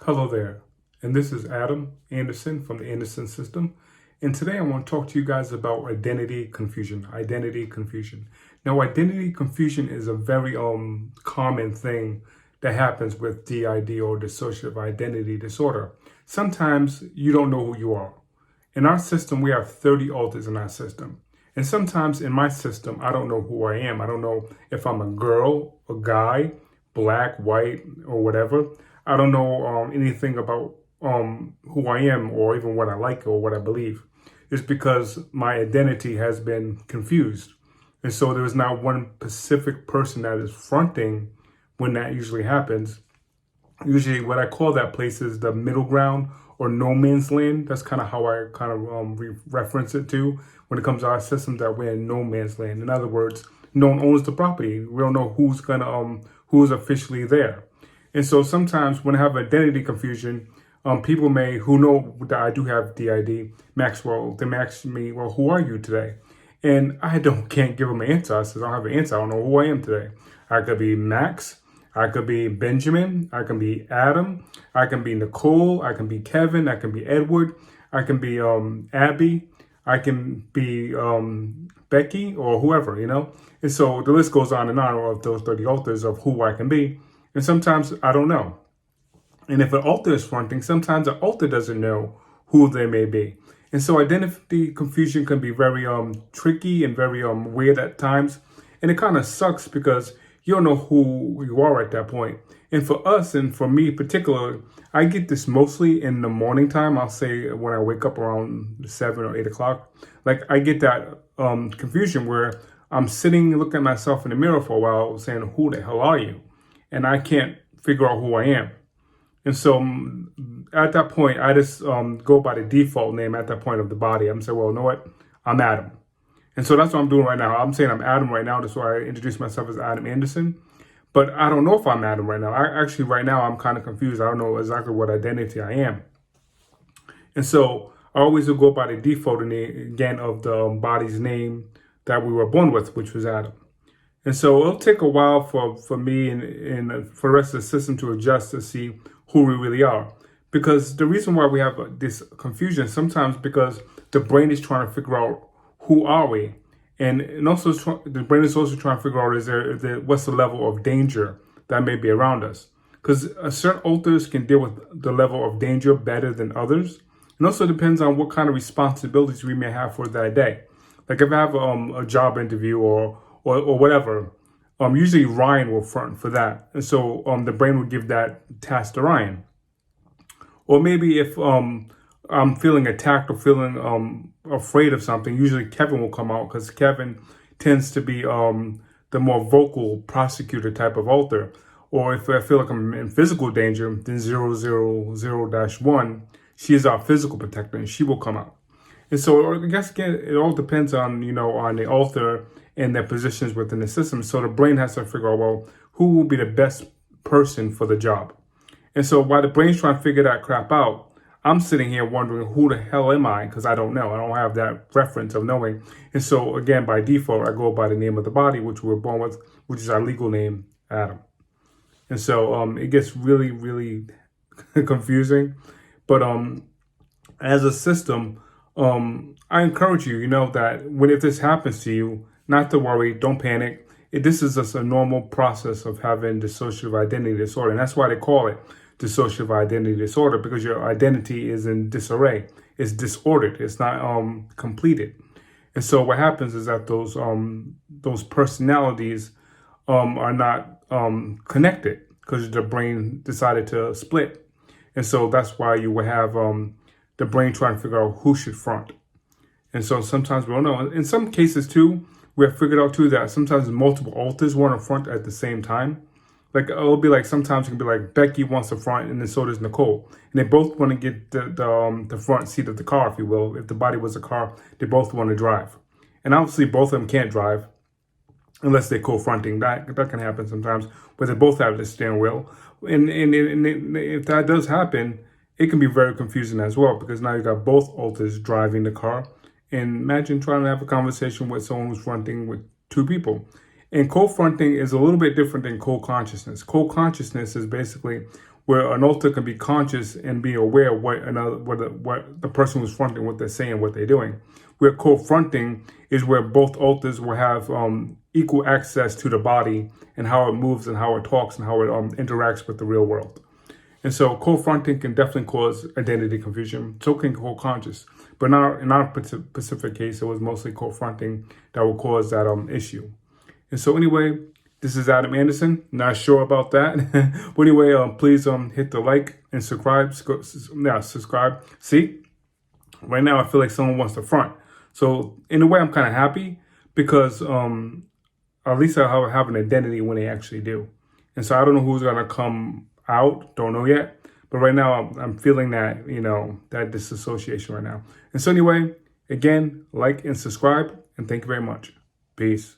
Hello there, and this is Adam Anderson from the Anderson System. And today I want to talk to you guys about identity confusion. Identity confusion. Now, identity confusion is a very common thing that happens with DID or dissociative identity disorder. Sometimes you don't know who you are. In our system, we have 30 alters in our system. And sometimes in my system, I don't know who I am. I don't know if I'm a girl, a guy, black, white, or whatever. I don't know anything about who I am or even what I like or what I believe. It's because my identity has been confused. And so there is not one specific person that is fronting when that usually happens. Usually what I call that place is the middle ground or no man's land. That's kind of how I kind of reference it to when it comes to our system, that we're in no man's land. In other words, no one owns the property. We don't know who's officially there. And so sometimes when I have identity confusion, people who know that I do have DID, they ask me, well, who are you today? And I can't give them an answer. I said, I don't have an answer. I don't know who I am today. I could be Max. I could be Benjamin. I can be Adam. I can be Nicole. I can be Kevin. I can be Edward. I can be Abby. I can be Becky or whoever, And so the list goes on of those 30 alters of who I can be. And sometimes I don't know. And if an alter is fronting, sometimes an alter doesn't know who they may be. And so identity confusion can be very tricky and very weird at times. And it kind of sucks because you don't know who you are at that point. And for us, and for me in particular, I get this mostly in the morning time. I'll say when I wake up around 7 or 8 o'clock. Like I get that confusion where I'm sitting looking at myself in the mirror for a while saying, who the hell are you? And I can't figure out who I am. And so at that point, I just go by the default name at that point of the body. I'm saying, well, you know what? I'm Adam. And so that's what I'm doing right now. I'm saying I'm Adam right now. That's why I introduce myself as Adam Anderson. But I don't know if I'm Adam right now. Right now, I'm kind of confused. I don't know exactly what identity I am. And so I always will go by the default again of the body's name that we were born with, which was Adam. And so it'll take a while for me and for the rest of the system to adjust to see who we really are. Because the reason why we have this confusion sometimes because the brain is trying to figure out who are we. And also the brain is also trying to figure out what's the level of danger that may be around us. Because certain alters can deal with the level of danger better than others. And also depends on what kind of responsibilities we may have for that day. Like if I have a job interview or whatever, usually Ryan will front for that. And so the brain will give that task to Ryan. Or maybe if I'm feeling attacked or feeling afraid of something, usually Kevin will come out because Kevin tends to be the more vocal prosecutor type of alter. Or if I feel like I'm in physical danger, then 000-1, she is our physical protector and she will come out. And so I guess, again, it all depends on, on the author and their positions within the system. So the brain has to figure out, well, who will be the best person for the job? And so while the brain's trying to figure that crap out, I'm sitting here wondering who the hell am I? Because I don't know. I don't have that reference of knowing. And so, again, by default, I go by the name of the body, which we were born with, which is our legal name, Adam. And so it gets really, really confusing. But as a system, I encourage you, that if this happens to you, not to worry, don't panic. This is just a normal process of having dissociative identity disorder. And that's why they call it dissociative identity disorder, because your identity is in disarray. It's disordered. It's not completed. And so what happens is that those personalities are not connected because the brain decided to split. And so that's why you will have the brain trying to figure out who should front. And so sometimes we don't know. In some cases, too, we have figured out, too, that sometimes multiple alters want to front at the same time. Like, it'll be like, sometimes it can be like Becky wants to front and then so does Nicole. And they both want to get the front seat of the car, if you will. If the body was a car, they both want to drive. And obviously, both of them can't drive unless they're co-fronting. That can happen sometimes, where they both have the steering wheel. And if that does happen, it can be very confusing as well, because now you got both alters driving the car. And imagine trying to have a conversation with someone who's fronting with two people. And co-fronting is a little bit different than co-consciousness. Co-consciousness is basically where an alter can be conscious and be aware of what the person who's fronting, what they're saying, what they're doing. Where co-fronting is where both alters will have equal access to the body and how it moves and how it talks and how it interacts with the real world. And so co-fronting can definitely cause identity confusion. So can co-conscious. But in our specific case, it was mostly co-fronting that would cause that issue. And so anyway, this is Adam Anderson. Not sure about that. But anyway, please hit the like and subscribe. Subscribe. See, right now I feel like someone wants to front. So in a way, I'm kind of happy because at least I'll have an identity when they actually do. And so I don't know who's going to come out. Don't know yet. But right now, I'm feeling that, that disassociation right now. And so anyway, again, like and subscribe. And thank you very much. Peace.